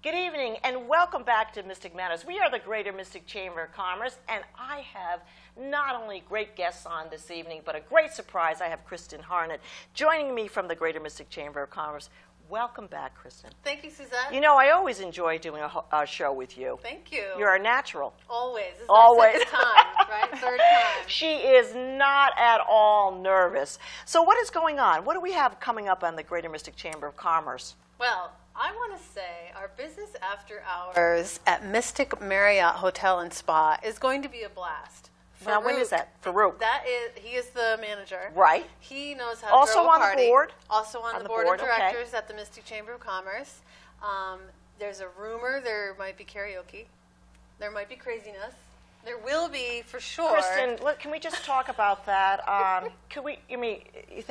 Good evening and welcome back to Mystic Matters. We are the Greater Mystic Chamber of Commerce, and I have not only great guests on this evening, but a great surprise. I have Kristen Harnett joining me from the Greater Mystic Chamber of Commerce. Welcome back, Kristen. Thank you, Suzette. You know, I always enjoy doing a show with you. Thank you. You're a natural. Always. This is Always. My second time, right? Third time. She is not at all nervous. So what is going on? What do we have coming up on the Greater Mystic Chamber of Commerce? Well, I want to say our business after hours at Mystic Marriott Hotel and Spa is going to be a blast. Now, when is that? Farouk. He is the manager. Right. He knows how to Also throw a on party. the board? Also on the board of directors at the Mystic Chamber of Commerce. There's a rumor there might be karaoke. There might be craziness. There will be, for sure. Kristen, can we just talk about that? Could we? I mean,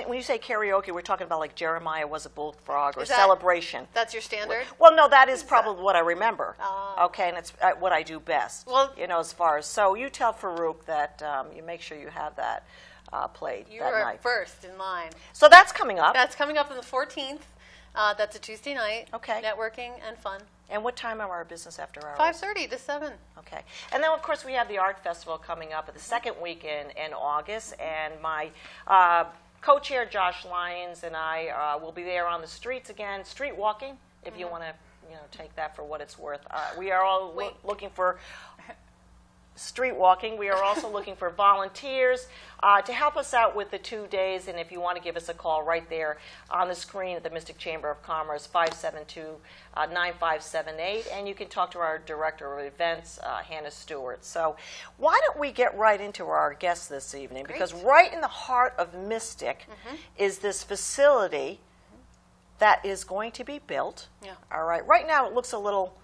when you say karaoke, we're talking about like Jeremiah Was a Bullfrog or Celebration. That's your standard? Well, no, that is probably what I remember. Okay, and it's what I do best. Well, you know, as far as so, you tell Farouk that you make sure you have that played that night. You are first in line. So that's coming up. That's coming up on the 14th. That's a Tuesday night. Okay. Networking and fun. And what time are our business after hours? 5:30 to 7. Okay. And then, of course, we have the art festival coming up at the second weekend in August. And my co-chair, Josh Lyons, and I will be there on the streets again, street walking, if you want to take that for what it's worth. We are all looking for street walking. We are also looking for volunteers to help us out with the 2 days. And if you want to give us a call right there on the screen at the Mystic Chamber of Commerce, 572-9578. And you can talk to our director of events, Hannah Stewart. So why don't we get right into our guests this evening? Great. Because right in the heart of Mystic is this facility that is going to be built. Yeah. All right. Right now it looks a little,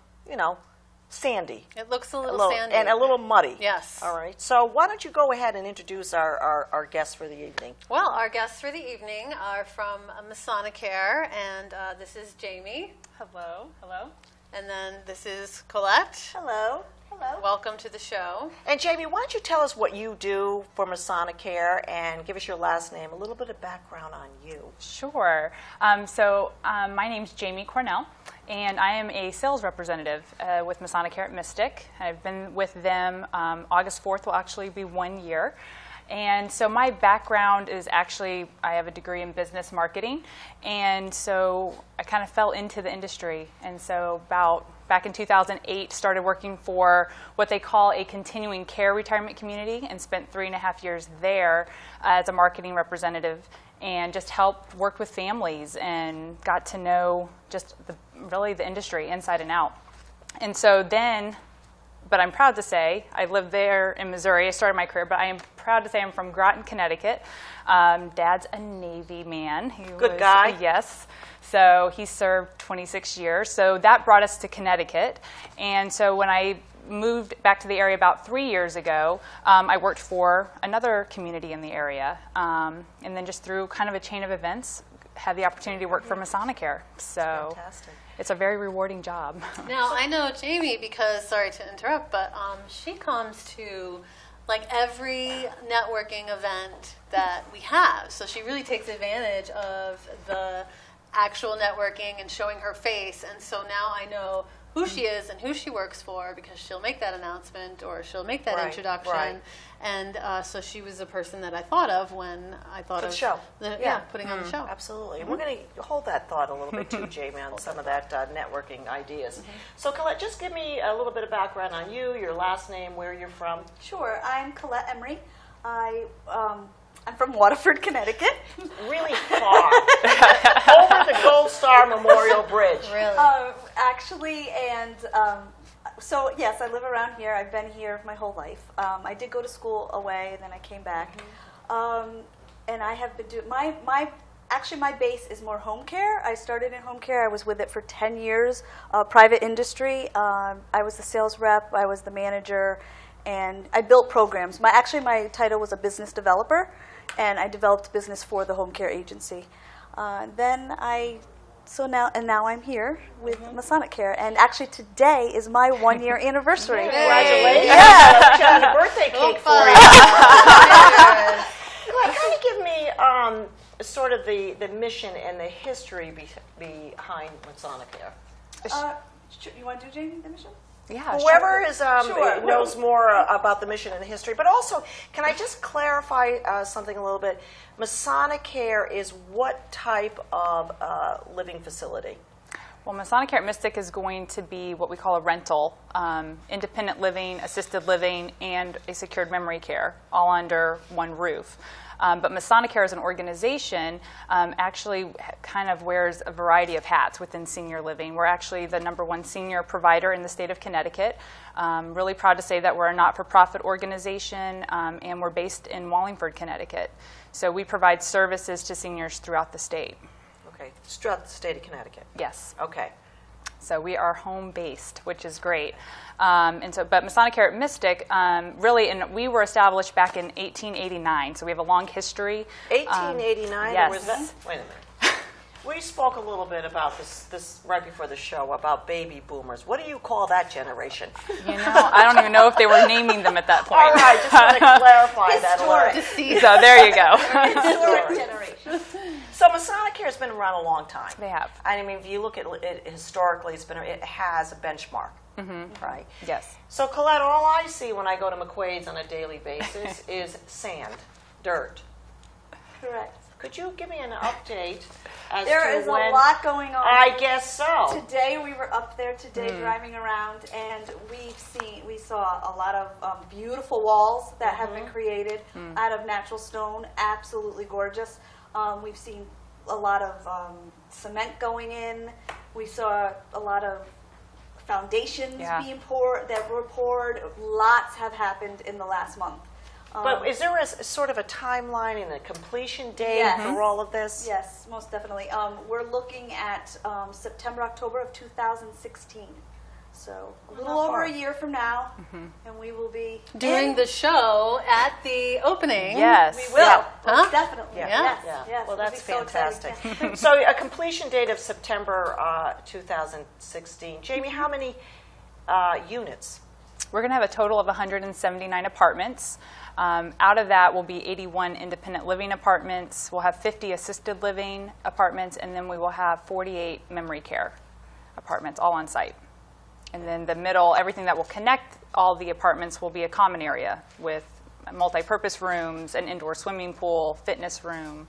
sandy. It looks a little sandy. And a little muddy. Yes. All right. So why don't you go ahead and introduce our guests for the evening? Well, our guests for the evening are from Masonicare, and this is Jamie. Hello. Hello. And then this is Colette. Hello. Hello. Welcome to the show. And Jamie, why don't you tell us what you do for Masonicare and give us your last name, a little bit of background on you. Sure. My name's Jamie Cornell, and I am a sales representative with Masonicare at Mystic. I've been with them. August 4th will actually be 1 year. And so my background is actually, I have a degree in business marketing, and so I kind of fell into the industry. And so back in 2008, started working for what they call a continuing care retirement community, and spent 3.5 years there as a marketing representative, and just helped work with families and got to know just really the industry inside and out. And so then, but I'm proud to say, I lived there in Missouri. I started my career, but I am proud to say I'm from Groton, Connecticut. Dad's a Navy man. Good guy. Yes. So he served 26 years. So that brought us to Connecticut. And so when I moved back to the area about 3 years ago, I worked for another community in the area. And then just through kind of a chain of events, had the opportunity to work for Masonicare. So fantastic. It's a very rewarding job. Now, I know Jamie because, sorry to interrupt, but she comes to like every networking event that we have. So she really takes advantage of the actual networking and showing her face. And so now I know who she is and who she works for because she'll make that announcement or she'll make that introduction. Right. And so she was the person that I thought of when I thought For of the show. Putting on the show. Absolutely. And we're going to hold that thought a little bit too, Jamie, on some of that networking ideas. So Colette, just give me a little bit of background on you, your last name, where you're from. Sure. I'm Colette Emery. I'm from Waterford, Connecticut. Really far. Over the Gold Star Memorial Bridge. Really? Actually, and so yes, I live around here. I've been here my whole life. I did go to school away, and then I came back. And I have been doing actually my base is more home care. I started in home care. I was with it for 10 years, private industry. I was the sales rep. I was the manager, and I built programs. My title was a business developer, and I developed business for the home care agency. Now I'm here with Masonicare, and actually today is my 1 year anniversary. Congratulations! Yeah, Got a birthday cake for you. Kind of give me sort of the mission and the history behind Masonicare. You want to do Jamie the mission? Yeah, Whoever sure. is Sure. knows more about the mission and the history, but also, can I just clarify something a little bit? Masonicare is what type of living facility? Well, Masonicare at Mystic is going to be what we call a rental, independent living, assisted living, and a secured memory care, all under one roof. But Masonicare as an organization actually kind of wears a variety of hats within senior living. We're actually the #1 senior provider in the state of Connecticut. Really proud to say that we're a not-for-profit organization, and we're based in Wallingford, Connecticut. So we provide services to seniors throughout the state. Okay, it's throughout the state of Connecticut. Yes. Okay. So we are home-based, which is great. But Masonicare at Mystic, really, and we were established back in 1889, so we have a long history. 1889? Yes. Was that, wait a minute. We spoke a little bit about this right before the show, about baby boomers. What do you call that generation? You know, I don't even know if they were naming them at that point. All right, just want to clarify that a little. Deceased. So there you go. Historic generation. So Masonicare has been around a long time. They have. I mean, if you look at it historically, it has a benchmark, right? Yes. So Colette, all I see when I go to McQuaid's on a daily basis is sand, dirt. Correct. Could you give me an update as There to is when? a lot going on. I guess so. Today we were up there driving around, and we saw a lot of beautiful walls that have been created out of natural stone. Absolutely gorgeous. We've seen a lot of cement going in. We saw a lot of foundations being poured. Lots have happened in the last month. But is there a sort of a timeline and a completion date Yes. for all of this? Yes, most definitely. We're looking at September, October of 2016. So a little not over far. a year from now, and we will be Doing the show at the opening. Yes. We will. Yeah. Huh? Definitely. Yeah. Yes. Yeah. Yes. Well, It'll that's be so exciting. fantastic. So a completion date of September 2016. Jamie, how many units? We're going to have a total of 179 apartments. Out of that will be 81 independent living apartments. We'll have 50 assisted living apartments, and then we will have 48 memory care apartments, all on site. And then the middle, everything that will connect all the apartments will be a common area with multi-purpose rooms, an indoor swimming pool, fitness room.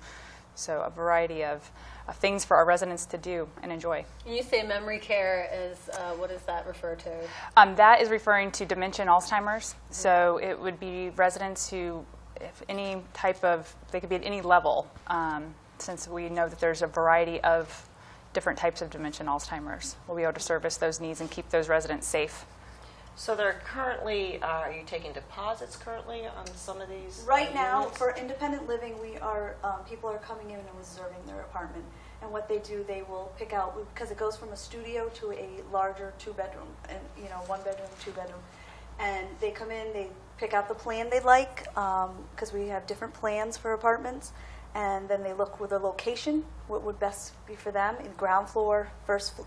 So a variety of things for our residents to do and enjoy. And you say memory care is, what does that refer to? That is referring to dementia and Alzheimer's. So it would be residents who, if any type of, they could be at any level, since we know that there's a variety of different types of dementia and Alzheimer's. We'll be able to service those needs and keep those residents safe. So they're currently, are you taking deposits currently on some of these? Right now, units? for independent living, we are people are coming in and reserving their apartment. And what they do, they will pick out, because it goes from a studio to a larger 2-bedroom, and 1-bedroom, 2-bedroom. And they come in, they pick out the plan they like, because we have different plans for apartments. And then they look with a location, what would best be for them, in ground floor,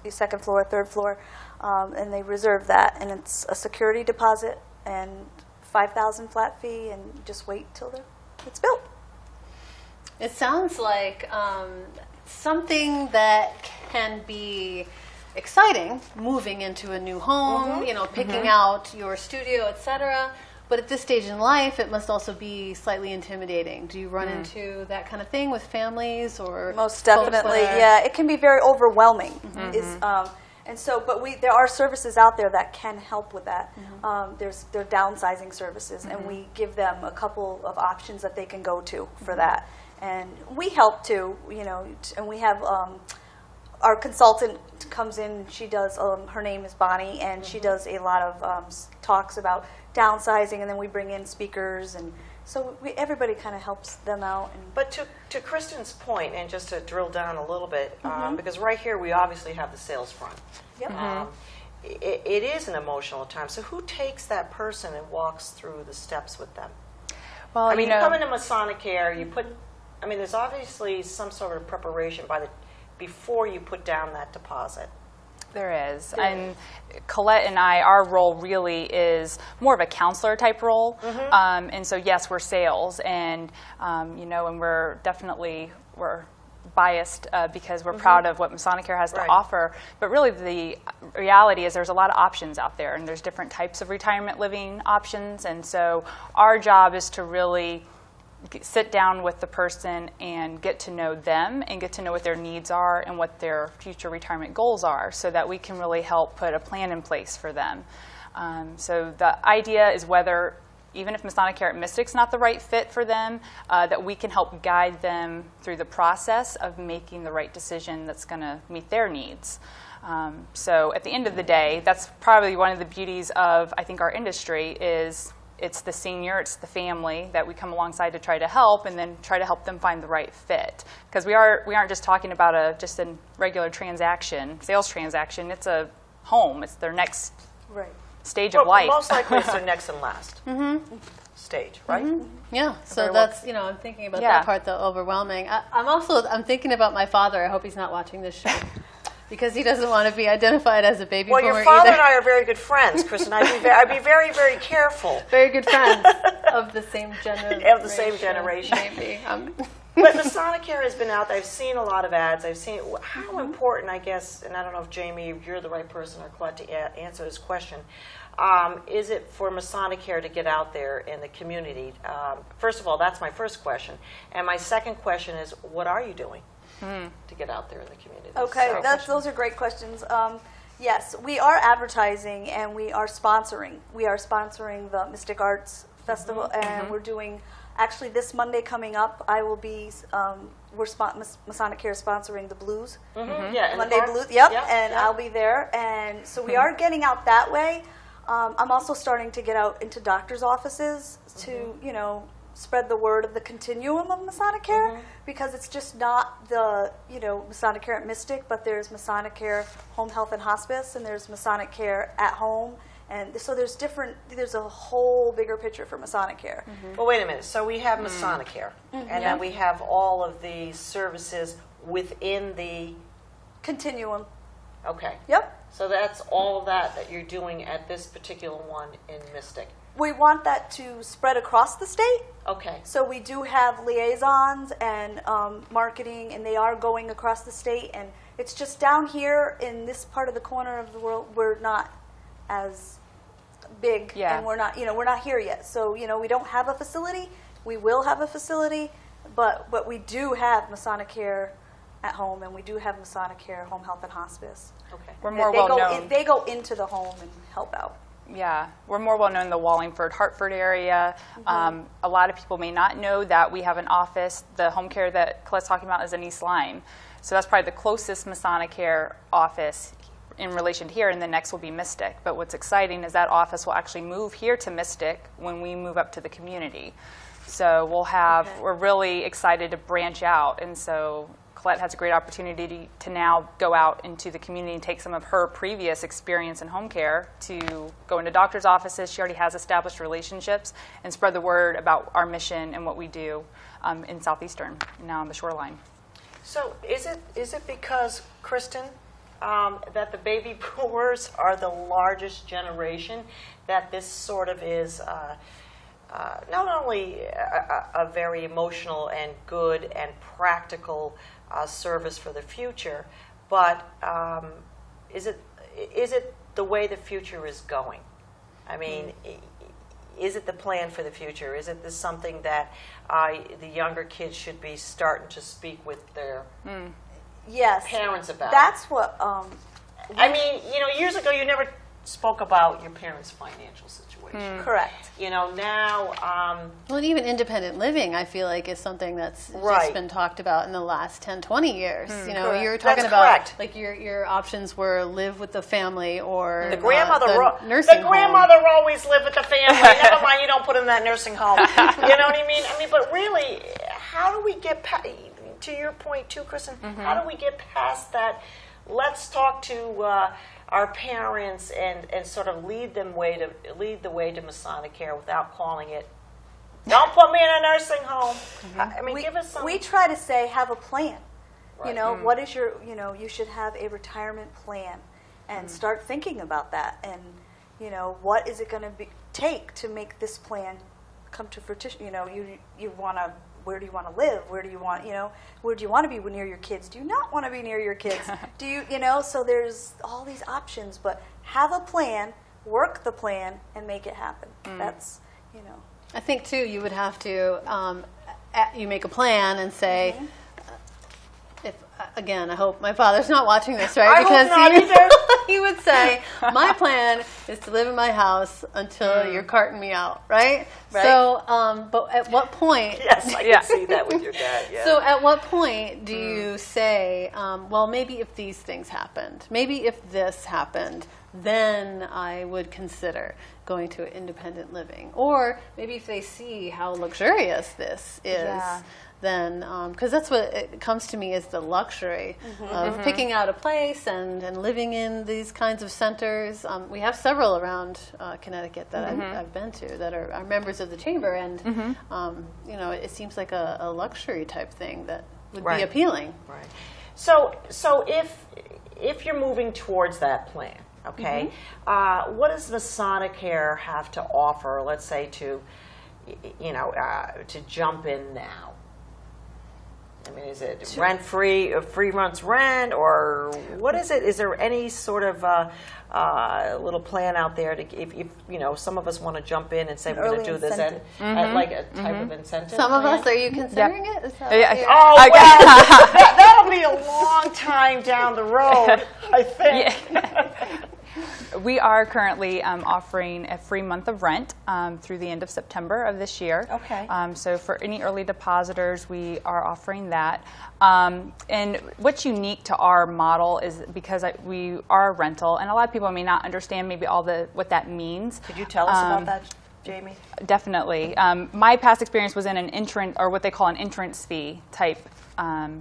second floor, third floor, and they reserve that. And it's a security deposit and $5,000 flat fee, and just wait till it's built. It sounds like something that can be exciting, moving into a new home, picking out your studio, etc. But at this stage in life, it must also be slightly intimidating. Do you run into that kind of thing with families or Most folks definitely, that are- yeah. It can be very overwhelming. But there are services out there that can help with that. There are downsizing services, and we give them a couple of options that they can go to for that. And we help too, and we have our consultant comes in. She does. Her name is Bonnie, and she does a lot of talks about downsizing, and then we bring in speakers, and so everybody kind of helps them out. But to Kristen's point, and just to drill down a little bit, because right here we obviously have the sales front. Yep. It is an emotional time. So who takes that person and walks through the steps with them? Well, I mean, you come into Masonicare, you put. I mean, there's obviously some sort of preparation before you put down that deposit. There is. And Colette and I, our role really is more of a counselor type role. And so, yes, we're sales. And, and we're biased because we're proud of what Masonicare has to Right. offer. But really the reality is there's a lot of options out there, and there's different types of retirement living options. And so our job is to really sit down with the person and get to know them and get to know what their needs are and what their future retirement goals are so that we can really help put a plan in place for them. So the idea is whether, even if Masonicare at Mystic's not the right fit for them, that we can help guide them through the process of making the right decision that's going to meet their needs. So at the end of the day, that's probably one of the beauties of, I think, our industry is it's the senior, it's the family that we come alongside to try to help, and then try to help them find the right fit. Because we aren't just talking about just a regular transaction, sales transaction. It's a home. It's their next stage of life. Most likely it's their next and last stage, right? Yeah, so Very that's, I'm thinking about that part, the overwhelming. I'm thinking about my father. I hope he's not watching this show because he doesn't want to be identified as a baby Well, boomer your father either. and I are very good friends, Kristen. I'd be very, very careful. Very good friends of the same generation. Of the same generation. Maybe. But Masonicare has been out there. I've seen a lot of ads. I've seen how important, I guess, and I don't know if, Jamie, you're the right person or Colette to answer this question. Is it for Masonicare to get out there in the community? First of all, that's my first question. And my second question is, what are you doing to get out there in the community? Okay, those are great questions. Yes, we are advertising and we are sponsoring. We are sponsoring the Mystic Arts Festival, and we're doing, actually this Monday coming up, I will be, Masonicare is sponsoring the Blues. Yeah, in the Monday park? Blues, yep, Yeah, and yeah. I'll be there. And so we are getting out that way. I'm also starting to get out into doctors' offices to, spread the word of the continuum of Masonicare, because it's just not the, Masonicare at Mystic, but there's Masonicare Home Health and Hospice, and there's Masonicare at Home, and so there's a whole bigger picture for Masonicare. Well, wait a minute. So we have Masonicare, and then we have all of the services within the... Continuum. Okay. Yep. So that's all of that you're doing at this particular one in Mystic. We want that to spread across the state. Okay. So we do have liaisons and marketing, and they are going across the state. And it's just down here in this part of the corner of the world, we're not as big, and we're not here yet. So we don't have a facility. We will have a facility, but we do have Masonicare at Home, and we do have Masonicare Home Health and Hospice. Okay. We're more well known. They go into the home and help out. Yeah, we're more well known in the Wallingford, Hartford area. A lot of people may not know that we have an office. The home care that Colette's talking about is in East Lyme. So that's probably the closest Masonicare office in relation to here, and the next will be Mystic. But what's exciting is that office will actually move here to Mystic when we move up to the community. So we're really excited to branch out, and so Colette has a great opportunity to now go out into the community and take some of her previous experience in home care to go into doctor's offices. She already has established relationships, and spread the word about our mission and what we do in Southeastern, now on the shoreline. So is it because, Kristen, that the baby boomers are the largest generation, that this sort of is not only a very emotional and good and practical service for the future, but is it the way the future is going? I mean, is it the plan for the future? Is it this something that the younger kids should be starting to speak with their parents about? That's what. I mean, years ago you never spoke about your parents' financial situation. Correct. Now. Well, even independent living, I feel like, is something that's Right. just been talked about in the last 10, 20 years. Correct. You were talking That's about correct. like your options were live with the family or The grandmother, nursing the grandmother always lived with the family. Never mind, you don't put them in that nursing home. You know what I mean? But really, how do we get to your point too, Kristen? How do we get past that? Let's talk to our parents and sort of lead the way to Masonicare without calling it. Don't put me in a nursing home. I mean, give us some. We try to say have a plan. Right. What is your, you should have a retirement plan, and start thinking about that. And what is it going to take to make this plan come to fruition? You want to where do you want to live? Where do you want, where do you want to be near your kids? Do you not want to be near your kids? Do you, so there's all these options, but have a plan, work the plan, and make it happen. That's, I think too, you would have to, you make a plan and say, again, I hope my father's not watching this, right? I hope not either. He would say, my plan is to live in my house until you're carting me out, right? So, but at what point? Yes, I can see that with your dad. Yeah. So at what point do you say, well, maybe if these things happened, maybe if this happened, then I would consider going to independent living. Or maybe if they see how luxurious this is, then, because that's what it comes to me is the luxury of picking out a place and living in these kinds of centers. We have several around Connecticut that I've been to that are members of the chamber, and it seems like a luxury type thing that would be appealing. Right. So if you're moving towards that plan, okay, what does Masonicare have to offer? Let's say to jump in now. I mean, is it rent-free, a free month's rent, or what is it? Is there any sort of little plan out there to, if some of us want to jump in and say we're going to do this at like a type of incentive? Some of us, are you considering it? Is that Oh, well, that'll be a long time down the road, I think. We are currently offering a free month of rent through the end of September of this year. Okay. So for any early depositors, we are offering that. And what's unique to our model is because we are a rental, and a lot of people may not understand maybe what that means. Could you tell us about that, Jamie? Definitely. My past experience was in an entrance, or what they call an entrance fee type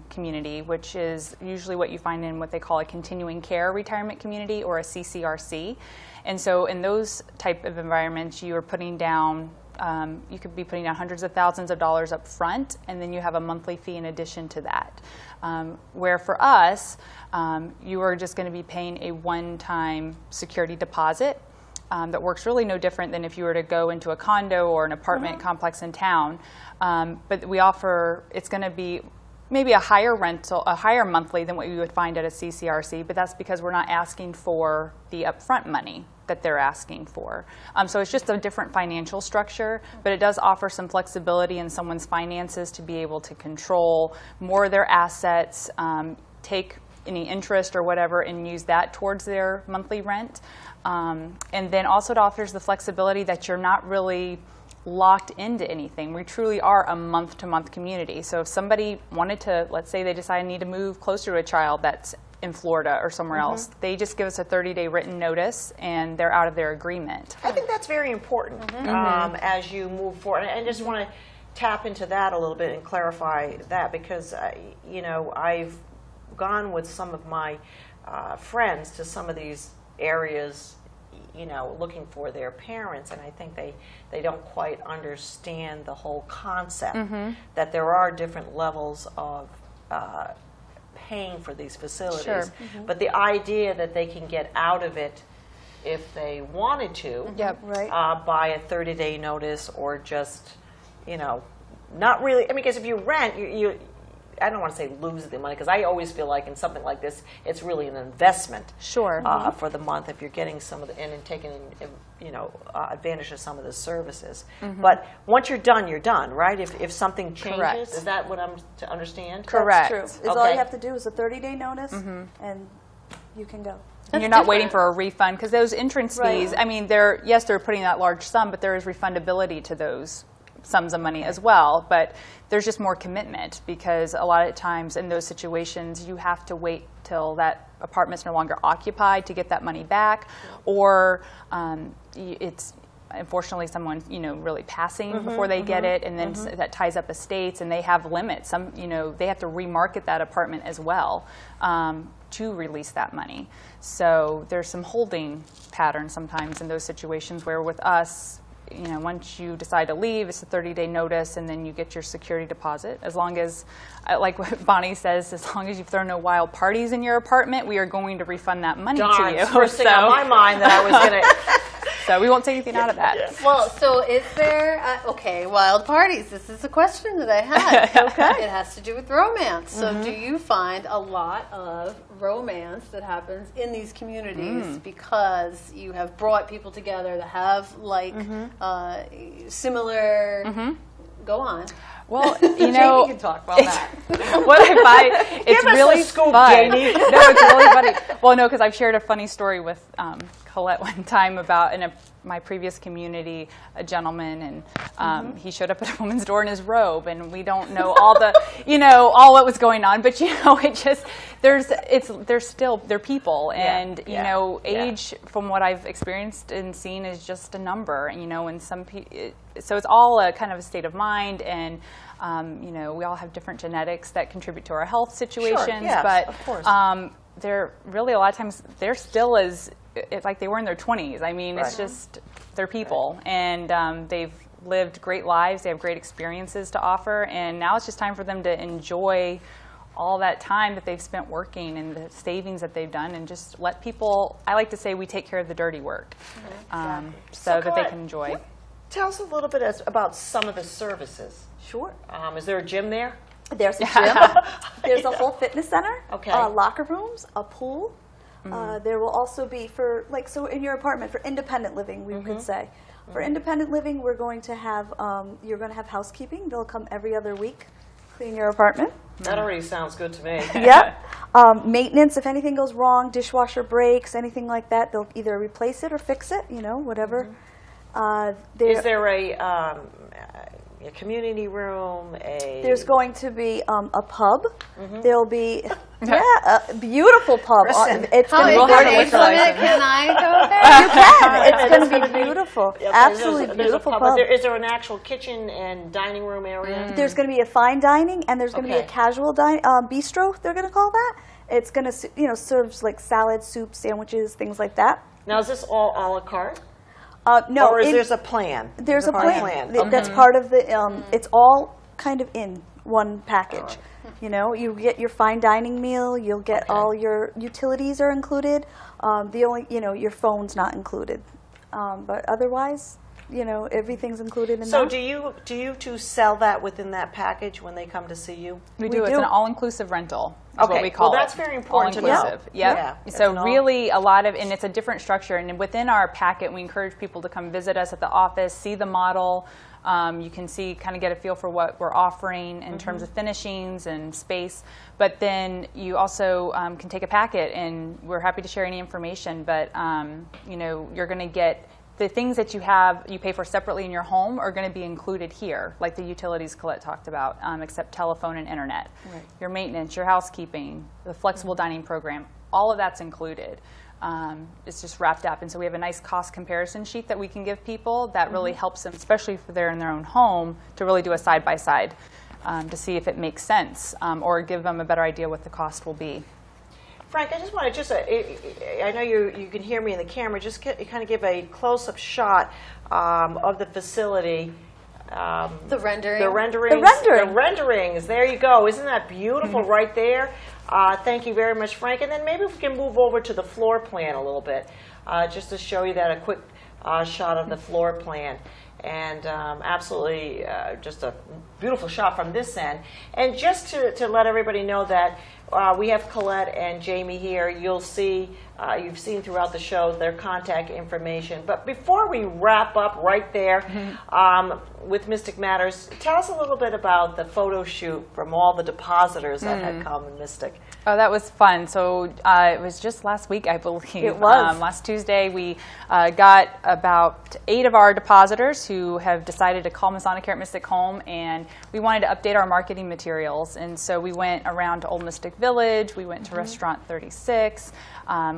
community, which is usually what you find in what they call a continuing care retirement community or a CCRC. And so in those type of environments, you are putting down, you could be putting down hundreds of thousands of dollars up front, and then you have a monthly fee in addition to that. Where for us, you are just going to be paying a one-time security deposit that works really no different than if you were to go into a condo or an apartment complex in town. But we offer, it's going to be maybe a higher monthly than what you would find at a CCRC, but that's because we're not asking for the upfront money that they're asking for. So it's just a different financial structure, but it does offer some flexibility in someone's finances to be able to control more of their assets, take any interest or whatever and use that towards their monthly rent. And then also it offers the flexibility that you're not really locked into anything. We truly are a month-to-month community. So if somebody wanted to, let's say they decide I need to move closer to a child that's in Florida or somewhere else, they just give us a 30-day written notice and they're out of their agreement. I think that's very important as you move forward. And I just want to tap into that a little bit and clarify that because, I've gone with some of my friends to some of these areas looking for their parents, and I think they don't quite understand the whole concept that there are different levels of paying for these facilities. Sure. But the idea that they can get out of it if they wanted to by a 30-day notice or just, not really, because if you rent, you I don't want to say lose the money because I always feel like in something like this, it's really an investment. Sure. For the month if you're getting some of the and taking advantage of some of the services. But once you're done, right? If something changes, Correct. Is that what I'm to understand? Correct. That's true. All you have to do is a 30-day notice, and you can go. And you're not waiting for a refund because those entrance fees. I mean, they're putting that large sum, but there is refundability to those sums of money as well, but there's just more commitment because a lot of times in those situations you have to wait till that apartment's no longer occupied to get that money back, or it's unfortunately someone really passing before they get it, and then that ties up estates, and they have limits. Some they have to remarket that apartment as well to release that money. So there's some holding patterns sometimes in those situations where with us, once you decide to leave, it's a 30-day notice, and then you get your security deposit. As long as, like what Bonnie says, as long as you've thrown no wild parties in your apartment, we are going to refund that money to you. First thing on my mind that I was going to So we won't take anything out of that. Well, so is there, okay, wild parties. This is a question that I had. Okay. It has to do with romance. So do you find a lot of romance that happens in these communities because you have brought people together that have like similar, go on. Well, you know, Jamie can talk about that. what I find, it's Give us really a scoop, fun. Jamie. No, it's really funny. Well, no, because I've shared a funny story with Colette one time about in my previous community, a gentleman, and he showed up at a woman's door in his robe, and we don't know all the, all what was going on, but it just they're people, and age from what I've experienced and seen is just a number, and so it's all a kind of a state of mind, and we all have different genetics that contribute to our health situations, sure, yes, but of course. they're really a lot of times they're still it's like they were in their 20s. I mean, it's just they're people, and they've lived great lives. They have great experiences to offer, and now it's just time for them to enjoy all that time that they've spent working and the savings that they've done, and just let people. I like to say we take care of the dirty work, so that they can enjoy. Tell us a little bit about some of the services. Sure. Is there a gym there? There's a gym. There's a whole fitness center. Okay. Locker rooms, a pool. There will also be so in your apartment for independent living, we could say. For independent living, we're going to have you're going to have housekeeping. They'll come every other week, clean your apartment. That already sounds good to me. Yep. Maintenance, if anything goes wrong, dishwasher breaks, anything like that, they'll either replace it or fix it. Whatever. Is there a community room? There's going to be a pub. There'll be a beautiful pub. It's How going to be age limit can I go there? You can. It's going to be beautiful. Absolutely there's beautiful a pub. Is there an actual kitchen and dining room area? There's going to be a fine dining, and there's going to be a casual bistro. They're going to call that. It's going to serves like salad, soup, sandwiches, things like that. Now, is this all a la carte? No, or is there a plan? There's a plan. Okay. That's part of the. It's all kind of in one package. You get your fine dining meal. You'll get all your utilities are included. The only, your phone's not included, but otherwise, everything's included in that. So do you two sell that within that package when they come to see you? We do. It's an all-inclusive rental. Is what we call that's it. very important to know. All-inclusive. Yep. Yeah. So really a lot of, and it's a different structure. And within our packet, we encourage people to come visit us at the office, see the model. You can kind of get a feel for what we're offering in terms of finishings and space. But then you also can take a packet, and we're happy to share any information. But you're going to get the things that you pay for separately in your home are going to be included here, like the utilities Colette talked about, except telephone and internet. Right. Your maintenance, your housekeeping, the flexible dining program, all of that's included. It's just wrapped up. And so we have a nice cost comparison sheet that we can give people that really helps them, especially if they're in their own home, to really do a side-by-side to see if it makes sense or give them a better idea what the cost will be. Frank, I just want to I know you can hear me in the camera, just kind of give a close-up shot of the facility. The rendering. The renderings. The renderings. There you go. Isn't that beautiful right there? Thank you very much, Frank. And then maybe if we can move over to the floor plan a little bit, just to show you a quick shot of the floor plan. And absolutely just a beautiful shot from this end. And just to let everybody know that we have Colette and Jamie here. You'll see, you've seen throughout the show their contact information. But before we wrap up right there with Mystic Matters, tell us a little bit about the photo shoot from all the depositors that had come in Mystic. Oh, that was fun. So it was just last week, I believe. It was. Last Tuesday, we got about 8 of our depositors who have decided to call Masonicare at Mystic home, and we wanted to update our marketing materials. And so we went around to Old Mystic Village, we went to Restaurant 36,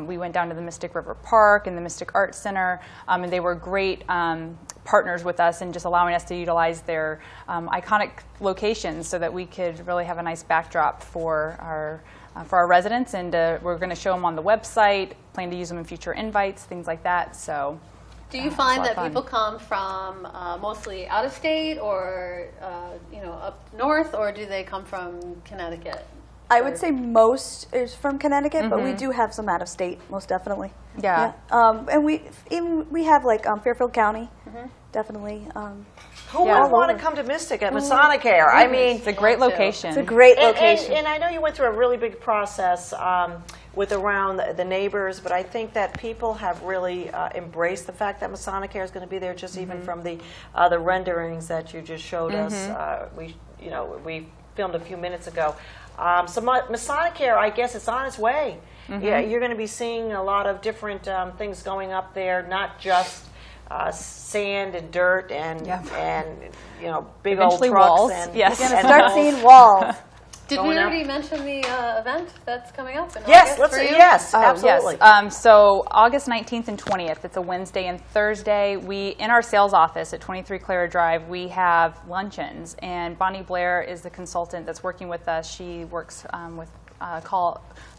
we went down to the Mystic River Park and the Mystic Art Center, and they were great partners with us and just allowing us to utilize their iconic locations so that we could really have a nice backdrop for our residents, and we're going to show them on the website, plan to use them in future invites, things like that. So, do you find that people come from mostly out of state or up north, or do they come from Connecticut? I would say most is from Connecticut, but we do have some out of state, most definitely. Yeah. And we have like Fairfield County, definitely. Who Yeah. would want to come to Mystic at Masonicare? I mean, It's a great location. It's a great location. And I know you went through a really big process with around the neighbors, but I think that people have really embraced the fact that Masonicare is going to be there, just even from the renderings that you just showed us. We filmed a few minutes ago. So Masonicare, I guess it's on its way. Yeah, you're going to be seeing a lot of different things going up there, not just sand and dirt and big Eventually old trucks. walls. And, Yes. You're and going to start walls. seeing walls. Did we Going up. already mention the event that's coming up in Yes, August let's for you? yes, Oh, absolutely. Yes. So August 19th and 20th, it's a Wednesday and Thursday. In our sales office at 23 Clara Drive, we have luncheons, and Bonnie Blair is the consultant that's working with us. She works with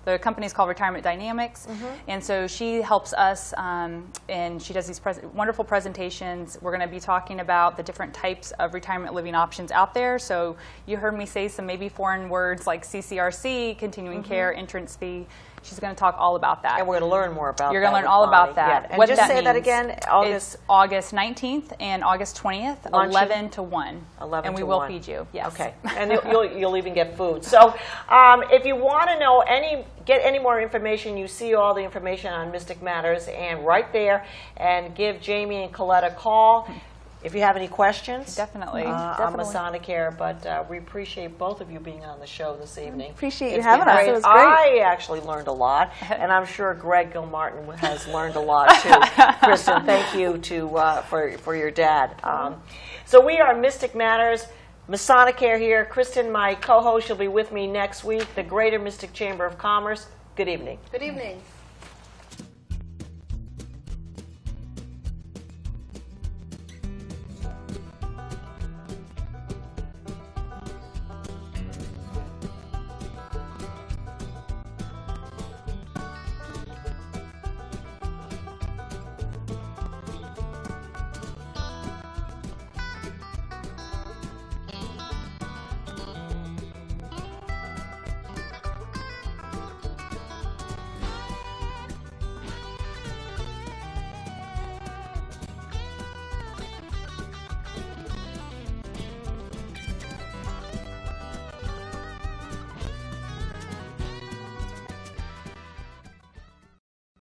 the company's called Retirement Dynamics, and so she helps us, and she does these wonderful presentations. We're going to be talking about the different types of retirement living options out there. So you heard me say some maybe foreign words like CCRC, continuing care, entrance fee. She's going to talk all about that. And we're going to learn more about You're that. going to learn with all about Bonnie. that. Yeah. And What just that say that means. again, August. It's August 19th and August 20th, Luncheon? 11 to 1. 11 and we to will 1. feed you. Yes. Okay, and you'll even get food. So if you want to know get any more information, you see all the information on Mystic Matters and right there, and give Jamie and Colette a call if you have any questions. Definitely. On Masonicare, but we appreciate both of you being on the show this evening. Appreciate you It's having been us. great. It was great. I actually learned a lot, and I'm sure Greg Gilmartin has learned a lot too. Kristen, thank you for your dad. So we are Mystic Matters. Masonicare here. Kristen, my co-host, she'll be with me next week. The Greater Mystic Chamber of Commerce. Good evening. Good evening.